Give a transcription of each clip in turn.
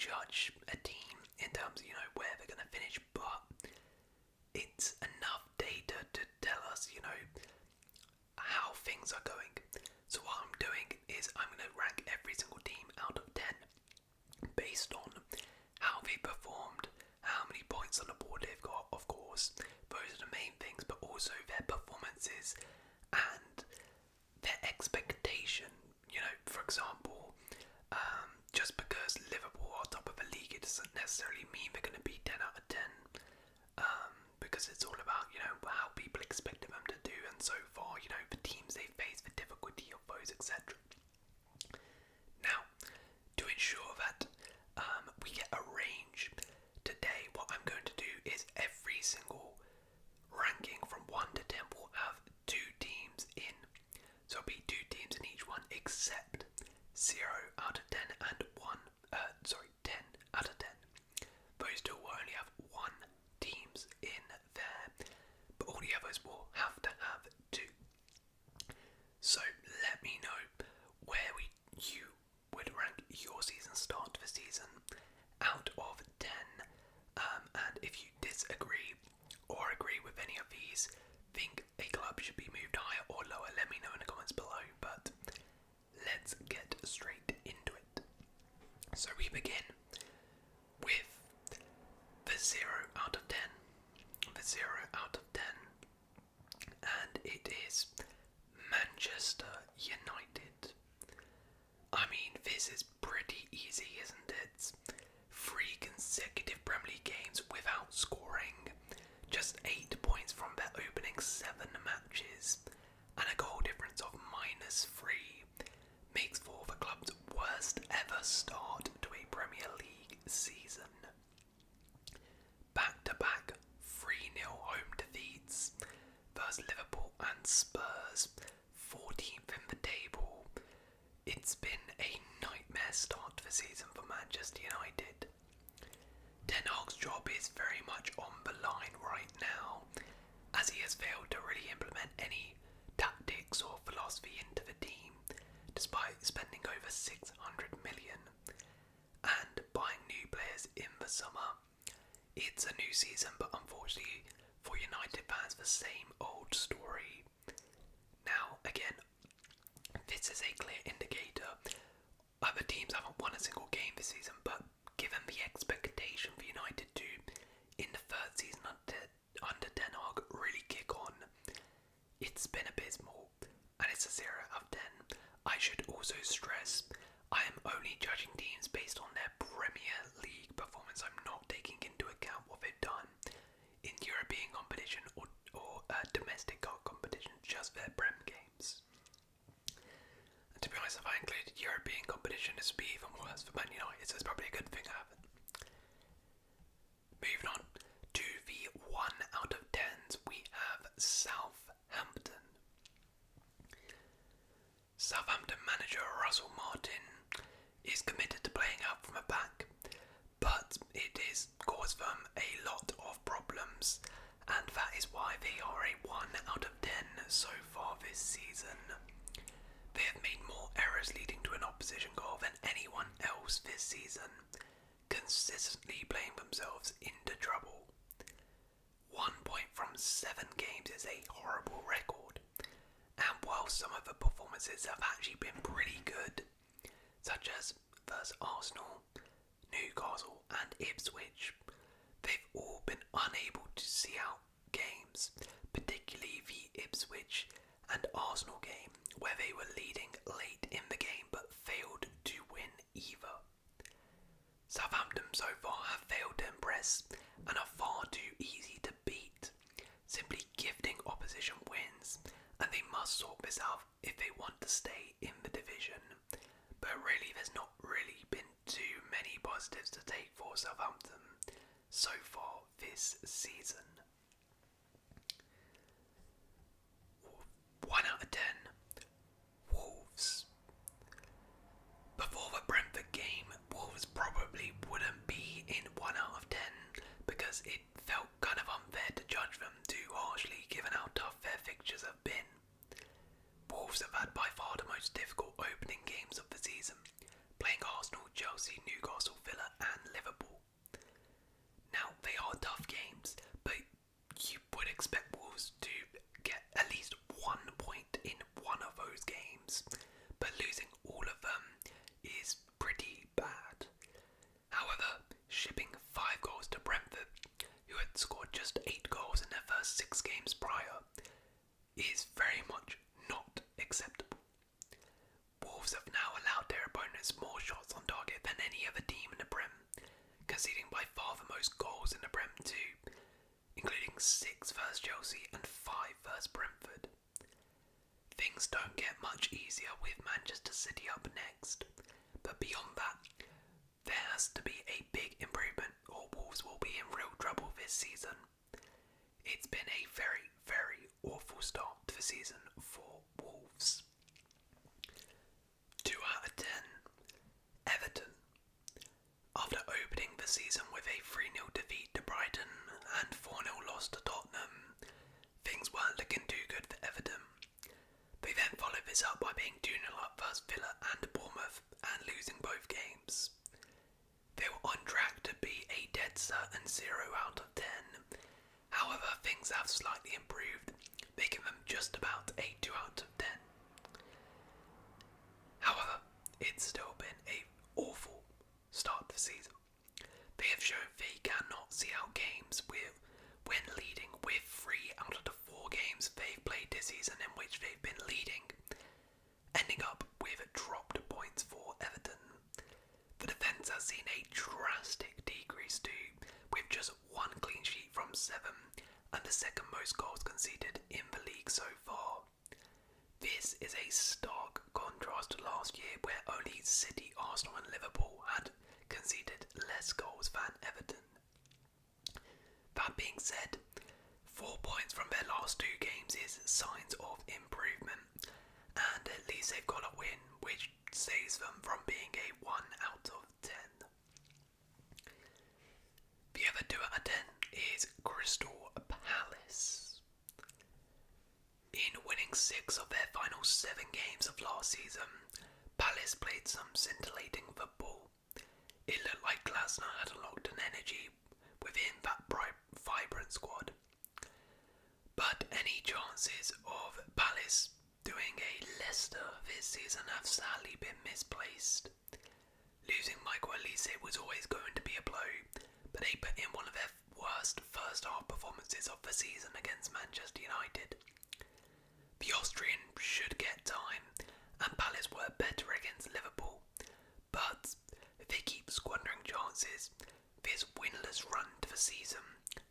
judge a team in terms of, where they're going to finish, but it's enough data to tell us, how things are going. So what I'm doing is I'm going to rank every single team out of 10 based on how they performed, how many points on the board they've got, of course. Those are the main things, but also their performances and their expectation. For example, just because Liverpool are top of the league, it doesn't necessarily mean they're going to be 10 out of 10. Because it's all about, how people expected them to do, and so far, the teams they face, the difficulty of those, etc. Now, to ensure that we get a range today, what I'm going to do is every single ranking from 1 to 10 will have 2 teams in. So it'll be 2 teams in each one, except 0 out of 10 and 10 out of 10. Those two will only have 1 teams in there, but all the others will have to have 2. So let me know where you would rank your season start to the season out of 10, and if you disagree or agree with any of these, think a club should be moved higher or lower, let me know in the comments below. But let's get straight into it. So we begin with the 0 out of 10. The 0 out of 10. And it is Manchester United. I mean, this is pretty easy, isn't it? 3 consecutive Premier League games without scoring. Just 8 points from their opening 7 matches. And a goal difference of -3 makes for the club's worst ever start to a Premier League season. Back-to-back 3-0 home defeats versus Liverpool and Spurs, 14th in the table. It's been a nightmare start to the season for Manchester United. Ten Hag's job is very much on the line right now, as he has failed to really implement any tactics or philosophy into the team, despite spending over 600 million and buying new players in the summer. It's a new season, but unfortunately for United fans, the same old story. Now, again, this is a clear indicator. Other teams haven't won a single game this season, but given the expectation for United to, in the 3rd season under Ten Hag, really kick on, it's been abysmal, and it's a 0 out of 10. I should also stress, I am only judging teams based on their Premier League performance. I'm not taking into account what they've done in European competition or domestic competition, just their Prem games. And to be honest, if I included European competition, this would be even worse for Man United, so it's probably a good thing I haven't. Moving on to the 1 out of 10s, we have Southampton. Southampton manager Russell Martin is committed to playing out from the back, but it has caused them a lot of problems, and that is why they are a 1 out of 10 so far this season. They have made more errors leading to an opposition goal than anyone else this season, consistently playing themselves into trouble. 1 point from 7 games is a horrible record, and while some of the performances have actually been pretty good, such as versus Arsenal, Newcastle and Ipswich, they've all been unable to see out games, particularly the Ipswich and Arsenal game, where they were leading late in the game but failed to win either. Southampton so far have failed to impress and are far too easy to beat, simply gifting opposition wins, and they must sort this out if they want to stay in the division. But really, there's not really been too many positives to take for Southampton so far this season. 1 out of 10, Wolves. Before the Brentford game, Wolves probably wouldn't be in 1 out of 10 because it felt kind of unfair to judge them too harshly given how tough their fixtures have been. Wolves have had by far the most difficult opening games of the season, playing Arsenal, Chelsea, Newcastle, Villa and by far the most goals in the Prem too, including 6 versus Chelsea and 5 versus Brentford. Things don't get much easier with Manchester City up next, but beyond that, there has to be a big improvement or Wolves will be in real trouble this season. It's been a very, very awful start to the season for Wolves. 2 out of 10. Everton. After opening the season with a 3-0 defeat to Brighton and 4-0 loss to Tottenham, things weren't looking too good for Everton. They then followed this up by being 2-0 up versus Villa and Bournemouth and losing both games. They were on track to be a dead certain 0 out of 10. However, things have slightly improved, making them just about a 2 out of 10. However, it's still been an awful start to the season. They have shown they cannot see out games when leading with 3 out of the 4 games they've played this season in which they've been leading, ending up with dropped points for Everton. The defence has seen a drastic decrease too, with just 1 clean sheet from 7 and the second most goals conceded in the league so far. This is a stark contrast to last year where only City, Arsenal and Liverpool had conceded less goals than Everton. That being said, 4 points from their last 2 games is signs of improvement, and at least they've got a win, which saves them from being a 1 out of 10. The other 2 out of 10 is Crystal Palace. In winning 6 of their final 7 games of last season, Palace played some scintillating football. It looked like Glasner had unlocked an energy within that vibrant squad. But any chances of Palace doing a Leicester this season have sadly been misplaced. Losing Michael Elise was always going to be a blow, but they put in one of their worst first half performances of the season against Manchester United. The Austrian should get time, and Palace were better against Liverpool, but if they keep squandering chances, this winless run to the season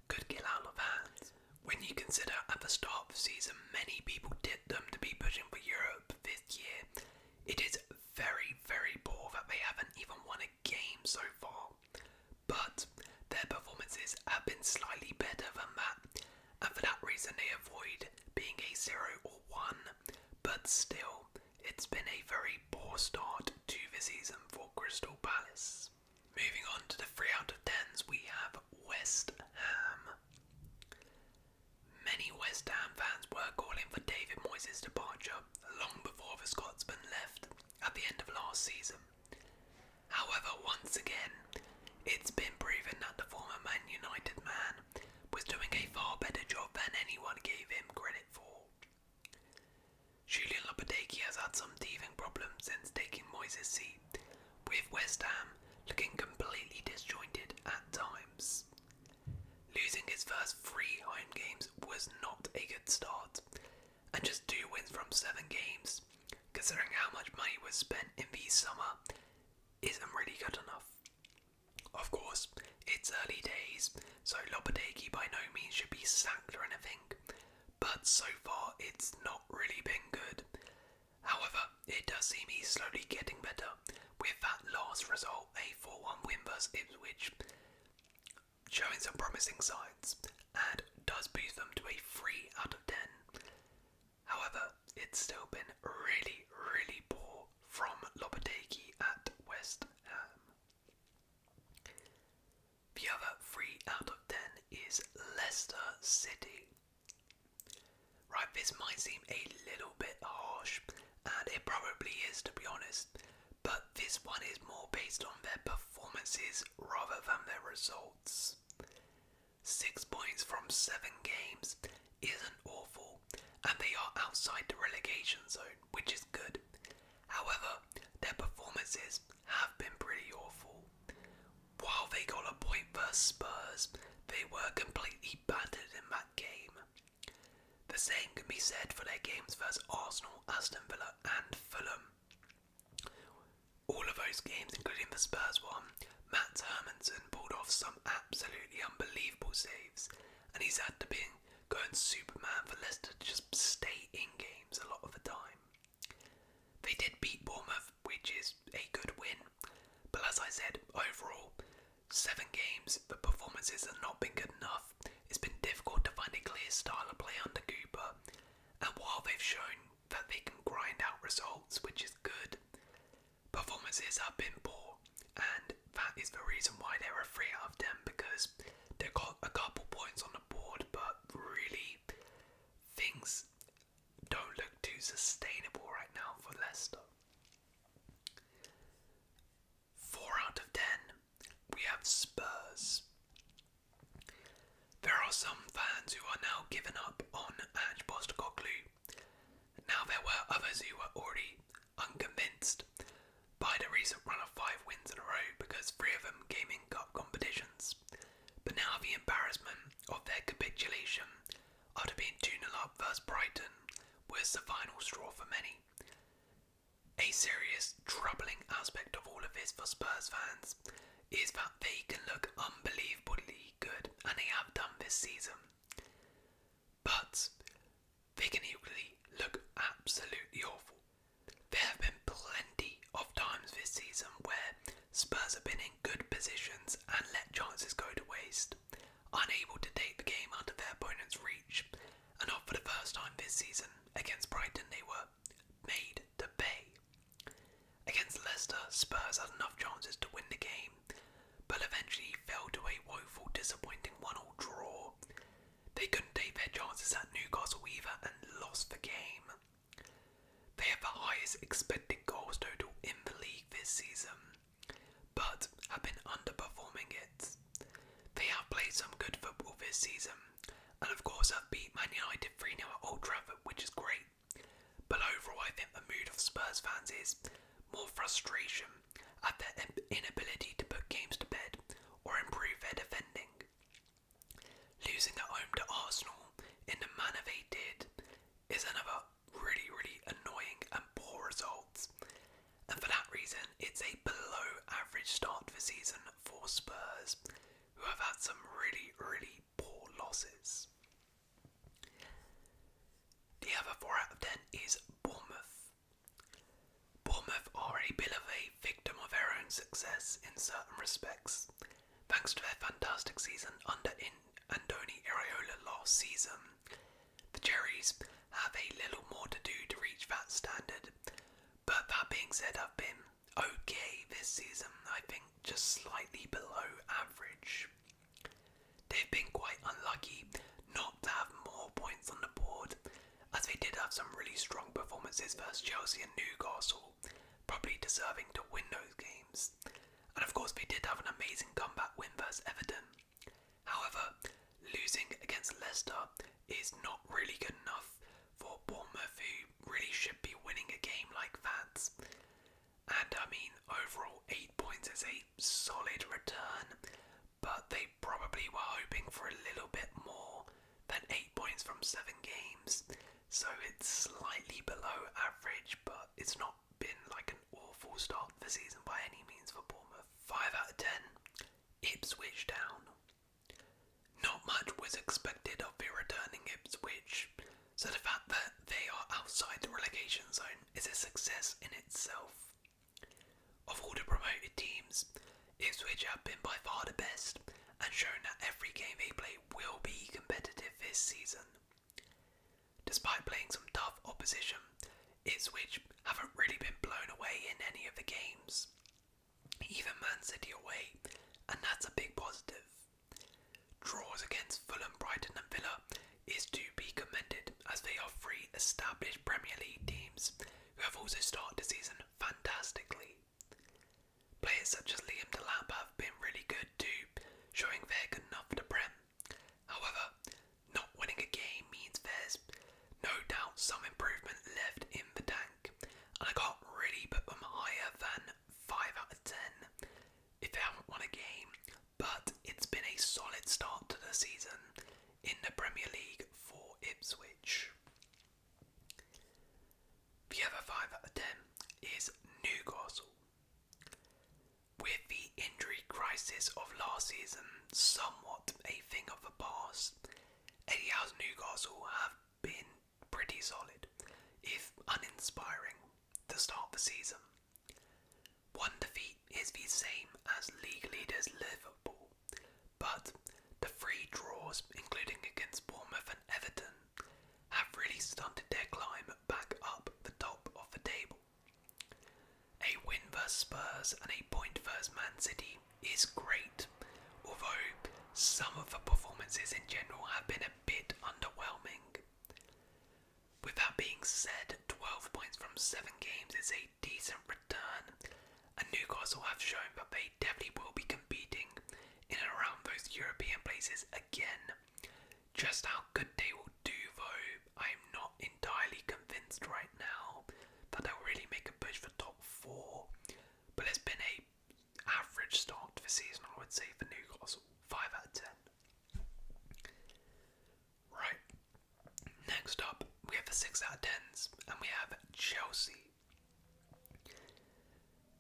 could get out of hand. When you consider at the start of the season many people tipped them to be pushing for Europe this year, it is very, very poor that they haven't even won a game so far. But their performances have been slightly better than that, and for that reason they avoid being a 0 or 1, but still, it's been a very poor start to the season for Crystal Palace. Moving on to the 3 out of 10s, we have West Ham. Many West Ham fans were calling for David Moyes' departure long before the Scotsman left at the end of last season. However, once again, it's been proven that the former Man United man was doing a far better job than anyone gave him credit for. Julian Lopetegui has had some teething problems since taking Moyes' seat, with West Ham looking completely disjointed at times. Losing his first 3 home games was not a good start, and just 2 wins from 7 games, considering how much money was spent in the summer, isn't really good enough. Of course, it's early days, so Lopetegui by no means should be sacked or anything, but so far it's not really been good. However, it does seem he's slowly getting better, with that last result, a 4-1 win versus Ipswich, showing some promising signs, and does boost them to a 3 out of 10. However, it's still been really, really poor from Lopetegui at West Ham. The other 3 out of 10 is Leicester City. Right, this might seem a little bit harsh, and it probably is to be honest, but this one is more based on their performances rather than their results. 6 points from 7 games isn't awful, and they are outside the relegation zone, which is good. However, their performances have been pretty awful. While they got a point versus Spurs, they were completely battered in that game. The same can be said for their games versus Arsenal, Aston Villa and Fulham. All of those games, including the Spurs one, Matt Hermansen pulled off some 7 games, the performances have not been good enough. It's been difficult to find a clear style of play under Cooper, and while they've shown that they can grind out results, which is good, performances have been poor, and that is the reason why they're a 3 out of 10, because they've got a couple points on the board, but really things don't look too sustainable right now for Leicester. 4 out of 10, we have Spurs. There are some fans who are now giving up on Ange Postecoglou. Now there were others who were already unconvinced by the recent run of 5 wins in a row, because 3 of them came in cup competitions. But now the embarrassment of their capitulation after being 2-0 up versus Brighton was the final straw for many. A serious, troubling aspect of all of this for Spurs fans is that they can look unbelievably good, and they have done this season. But they can equally look absolutely awful. There have been plenty of times this season where Spurs have been in good positions and let chances go to waste, unable to take the game out of their opponent's reach, and not for the first time this season. Against Brighton they were made to pay. Against Leicester, Spurs had enough chances to win the game, but eventually fell to a woeful, disappointing 1-1 draw. They couldn't take their chances at Newcastle either and lost the game. They have the highest expected goals total in the league this season, but have been underperforming it. They have played some good football this season, and of course have beat Man United 3-0 at Old Trafford, which is great. But overall, I think the mood of Spurs fans is more frustration at their inability to put games to bed or improve their defending. Losing at home to Arsenal in the manner they did is another really annoying and poor result, and for that reason it's a below average start to the season for Spurs, who have had some really poor losses. The other 4 out of 10 is Bournemouth. Bournemouth are a bit of a victim of their own success in certain respects, thanks to their fantastic season under Andoni Iraola last season. The Cherries have a little more to do to reach that standard, but that being said, have been okay this season. I think just slightly below average. They've been quite unlucky not to have more points on the board, as they did have some really strong performances versus Chelsea and Newcastle, probably deserving to win those games. And of course they did have an amazing comeback win versus Everton. However, losing against Leicester is not really good enough for Bournemouth, who really should be winning a game like that. And I mean, overall 8 points is a solid return, but they probably were hoping for a little bit more than 8 points from 7 games. So it's slightly below average, but it's not been like an awful start to the season by any means for Bournemouth. 5 out of 10, Ipswich down. Not much was expected of the returning Ipswich, so the fact that they are outside the relegation zone is a success in itself. Of all the promoted teams, Ipswich have been by far the best, and shown that every game they play will be competitive this season. Despite playing some tough opposition, Ipswich haven't really been blown away in any of the games. Even Man City away, and that's a big positive. Draws against Fulham, Brighton and Villa is to be commended, as they are 3 established Premier League teams who have also started the season fantastically. Players such as Liam Delap have been really good too, showing they're good enough for the Prem. However, not winning a game means there's no doubt some improvement left in the tank, and I can't really put them higher than 5 out of 10 if they haven't won a game, but it's been a solid start to the season in the Premier League for Ipswich. The other 5 out of 10 is Newcastle. With the injury crisis of last season somewhat a thing of the past, Eddie Howe's Newcastle have been pretty solid, if uninspiring, to start the season. One defeat is the same as league leaders Liverpool. draws, including against Bournemouth and Everton, have really stunted their climb back up the top of the table. A win versus Spurs and a point versus Man City is great, although some of the performances in general have been a bit underwhelming. With that being said, 12 points from 7 games is a decent return, and Newcastle have shown that they definitely will be competing in and around those European places again. Just how good they will do though, I'm not entirely convinced right now that they'll really make a push for top 4, but it's been a average start to the season, I would say, for Newcastle. 5 out of 10. Right, next up we have the 6 out of 10s, and we have Chelsea.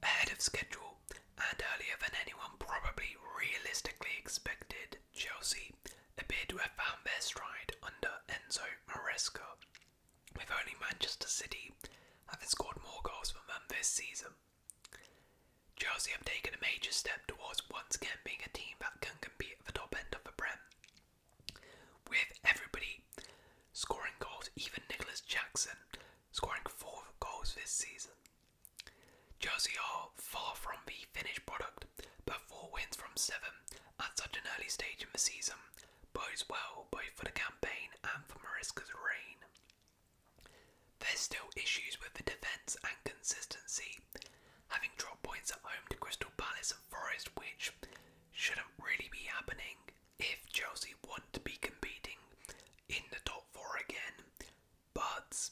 Ahead of schedule, and earlier than anyone probably realistically expected, Chelsea appear to have found their stride under Enzo Maresca, with only Manchester City having scored more goals than them this season. Chelsea have taken a major step towards once again being a team that can compete at the top end of the Prem, with everybody scoring goals, even Nicholas Jackson scoring 4 goals this season. Chelsea are far from the finished product, but 4 wins from 7 at such an early stage in the season bodes well both for the campaign and for Maresca's reign. There's still issues with the defence and consistency, having dropped points at home to Crystal Palace and Forest, which shouldn't really be happening if Chelsea want to be competing in the top 4 again. But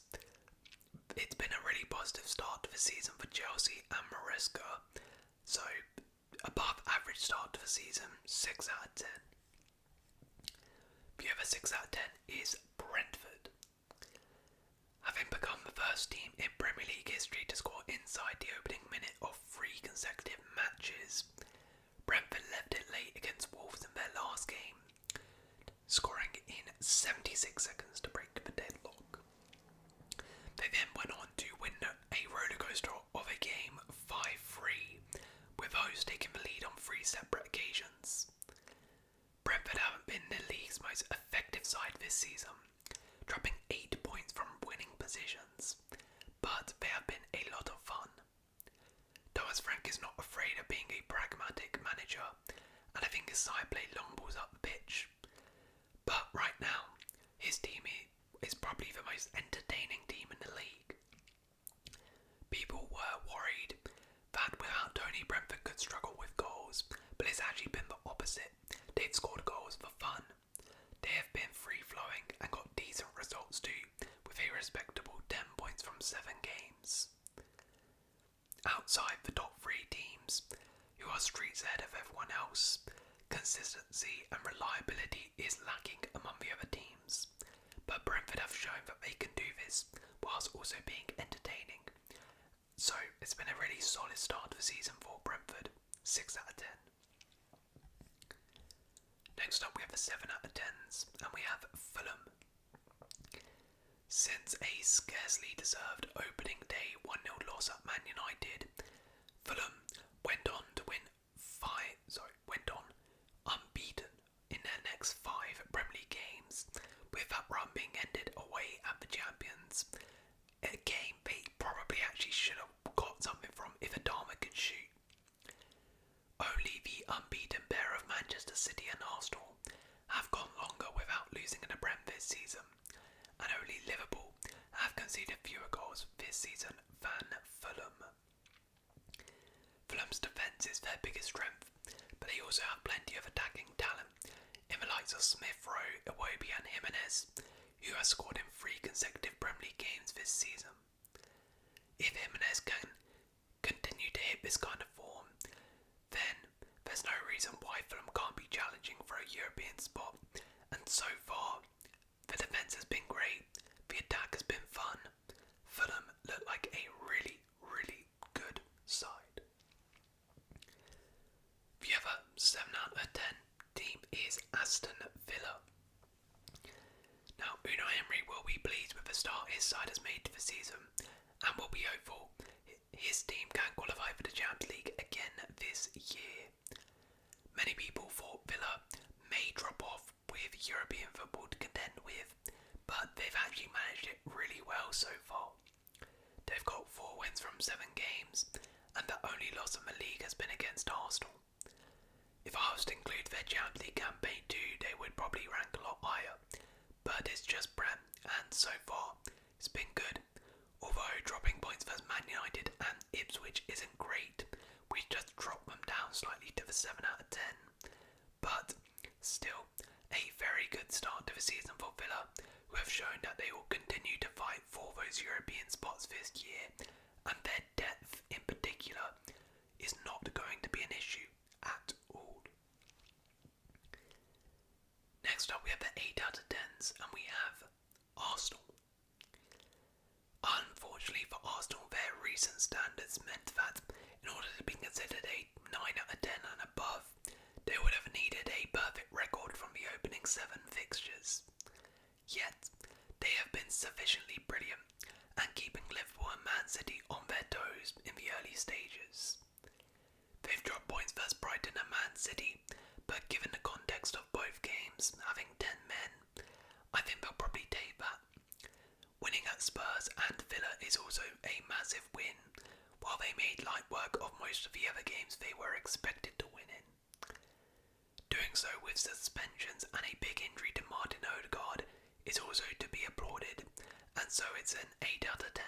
it's been a really positive start to the season for Chelsea and Maresca, so above average start to the season, 6 out of 10. The other 6 out of 10 is Brentford. Having become the first team in Premier League history to score inside the opening minute of 3 consecutive matches, Brentford left it late against Wolves in their last game, scoring in 76 seconds to break the deadlock. They then went on to win a rollercoaster of a game 5-3, with hosts taking the lead on 3 separate occasions. Brentford haven't been the league's most effective side this season, dropping 8 points from winning positions, but they have been a lot of fun. Thomas Frank is not afraid of being a pragmatic manager, and I think his side play long balls up the pitch. But right now, his team is probably the most entertaining team in the league. People were worried that without Tony, Brentford could struggle with goals, but it's actually been the opposite. They've scored goals for fun. They have been free-flowing and got decent results too, with a respectable 10 points from 7 games. Outside the top 3 teams, who are streets ahead of everyone else, consistency and reliability is lacking among the other teams, but Brentford have shown that they can do this whilst also being entertaining. So it's been a really solid start to the season for Brentford, 6 out of 10. Next up we have the 7 out of 10s, and we have Fulham. Since a scarcely deserved opening day 1-0 loss at Man United, Fulham went on unbeaten in their next 5 Premier League games, with that run being ended away at the champions. A game they probably actually should have got something from if Adama could shoot. Only the unbeaten pair of Manchester City and Arsenal have gone longer without losing in the Prem this season, and only Liverpool have conceded fewer goals this season than Fulham. Fulham's defence is their biggest strength, but they also have plenty of attacking talent in the likes of Smith Rowe, Iwobi and Jimenez, who has scored in 3 consecutive Premier League games this season. If Jimenez can continue to hit this kind of form, then there's no reason why Fulham can't be challenging for a European spot, and so far the defence has been great, the attack has been fun. Fulham look like a really, really good side. The other 7 out of 10 team is Aston Villa. Now, Unai Emery will be pleased with the start his side has made to the season, and will be hopeful his team can qualify for the Champions League again this year. Many people thought Villa may drop off with well so far. They've got 4 wins from 7 games, and the only loss in the league has been against Arsenal. If I was to include their Champions League campaign too, they would probably rank a lot higher, but it's just Prem, and so far it's been good. Although dropping points versus Man United and Ipswich isn't great, we just dropped them down slightly to the 7 out of 10. But still, a very good start to the season for Villa, who have shown that they will continue to fight for those European spots this year, and their depth in particular is not going to be an issue at all. Next up we have the 8 out of 10s, and we have Arsenal. Unfortunately for Arsenal, their recent standards meant that in order to be considered a 9 out of 10 and above, they would have needed a perfect record from the opening 7 fixtures. Yet, they have been sufficiently brilliant and keeping Liverpool and Man City on their toes in the early stages. They've dropped points versus Brighton and Man City, but given the context of both games having 10 men, I think they'll probably take that. Winning at Spurs and Villa is also a massive win, while they made light work of most of the other games they were expected to win in. Doing so with suspensions and a big injury to Martin Odegaard is also to be applauded, and so it's an 8 out of 10.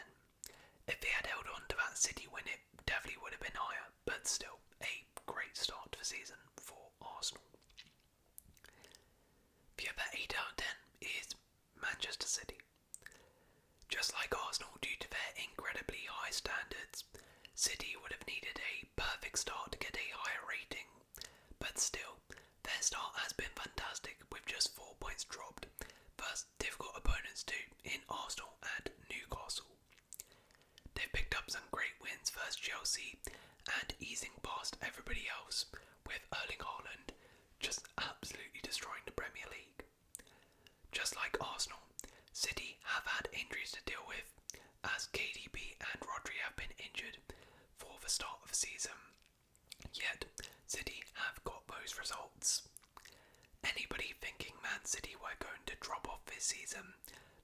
If they had held on to that City win, it definitely would have been higher, but still a great start to the season for Arsenal. The other 8 out of 10 is Manchester City. Just like Arsenal, due to their incredibly high standards, City would have needed a perfect start to get a higher rating, but still, their start has been fantastic with just 4 points dropped versus difficult opponents too in Arsenal and Newcastle. They've picked up some great wins versus Chelsea and easing past everybody else, with Erling Haaland just absolutely destroying the Premier League. Just like Arsenal, City have had injuries to deal with, as KDB and Rodri have been injured for the start of the season. Yet, City have got those results. Anybody thinking Man City were going to drop off this season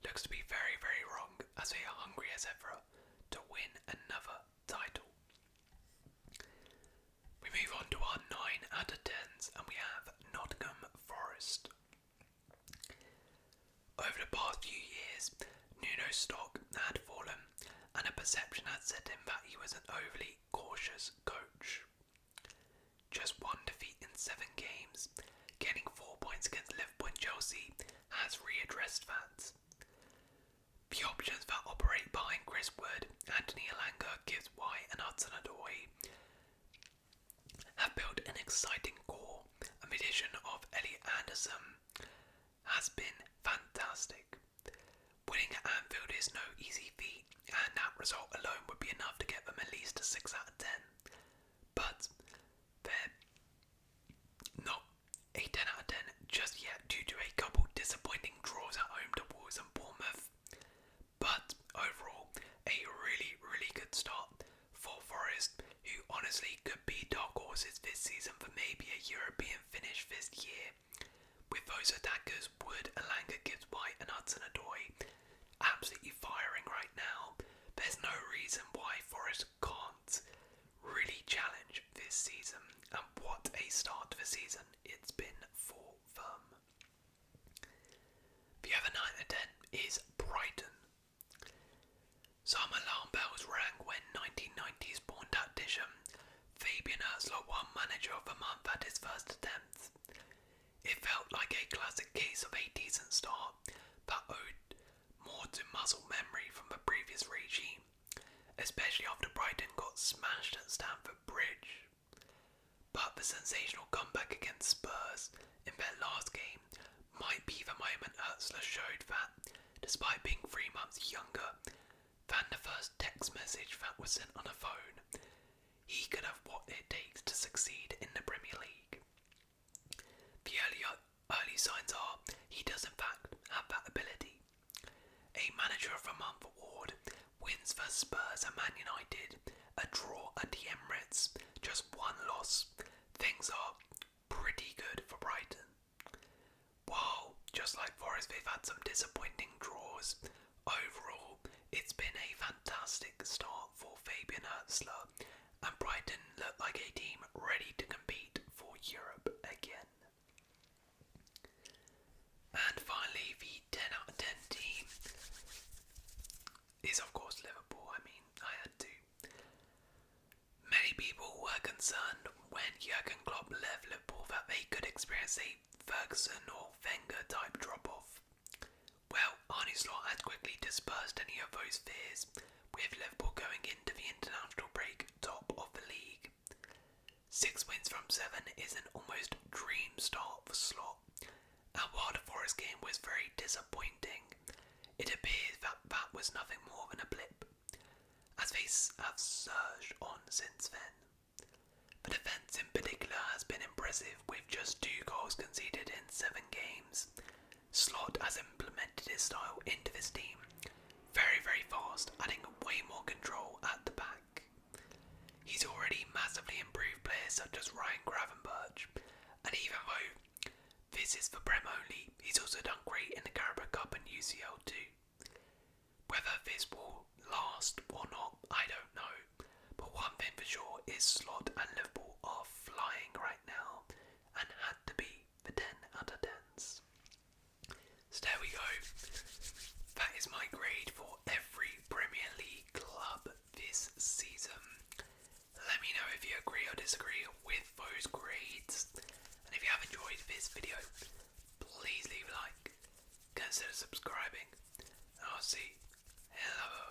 looks to be very, very wrong, as they are hungry as ever to win another title. We move on to our 9 out of 10s, and we have Nottingham Forest. Over the past few years, Nuno's stock had fallen, and a perception had set in that he was an overly cautious coach. Just 1 defeat in 7 games, getting 4 points against Liverpool and Chelsea has readdressed that. The options that operate behind Chris Wood, Anthony Elanga, Gibbs White and Hudson-Odoi have built an exciting core, and the addition of Elliot Anderson has been fantastic. Winning at Anfield is no easy feat, and that result alone would be enough to get them at least a 6 out of 10. But they're not a 10 out of 10 just yet due to a couple disappointing draws at home to Wolves and Bournemouth. But overall, a really, really good start for Forest, who honestly could be dark horses this season for maybe a European finish this year. With those attackers, Wood, Elanga, Gibbs White and Hudson-Odoi absolutely firing right now, there's no reason why Forest can't really challenge this season, and what a start to the season it's been for them. The other 9 out of 10 is Brighton. Some alarm bells rang when 1990s born tactician Fabian Herzog won Manager of the Month at his first attempt. It felt like a classic case of a decent start that owed more to muscle memory from the previous regime, especially after Brighton got smashed at Stamford Bridge. But the sensational comeback against Spurs in their last game might be the moment Herzog showed that, despite being 3 months younger than the first text message that was sent on a phone, he could have what it takes to succeed in the Premier League. The early signs are he does in fact have that ability. A Manager of the Month award, wins for Spurs and Man United, a draw at the Emirates, just 1 loss. Things are pretty good for Brighton. While, just like Forest, they've had some disappointing draws, overall It's been a fantastic start for Fabian Hurtzler, and Brighton look like a team ready to compete for Europe again. And finally, the 10 out of 10 team is of course Liverpool. I mean, I had to. Many people were concerned when Jurgen Klopp left Liverpool that they could experience a Ferguson or Wenger type drop-off. Well, Arne Slot has quickly dispersed any of those fears, with Liverpool going into the international break top of the league. 6 wins from 7 is an almost dream start for Slot, and while the Forest game was very disappointing, it appears that that was nothing more than a blip, as they have surged on since then. The defence in particular has been impressive, with just 2 goals conceded in 7 games. Slot has implemented his style into this team very fast, adding way more control at the back. He's already massively improved players such as Ryan Gravenberch, and even though this is for Prem only, he's also done great in the Carabao Cup and UCL too. Whether this will last or not, I don't know, but one thing for sure is Slot and Liverpool are flying right now, and had to be the 10 out of 10s. So there we go. That is my grade for every Premier League club this season. Let me know if you agree or disagree with those grades. And if you have enjoyed this video, please leave a like, consider subscribing, and I'll see you. Hello.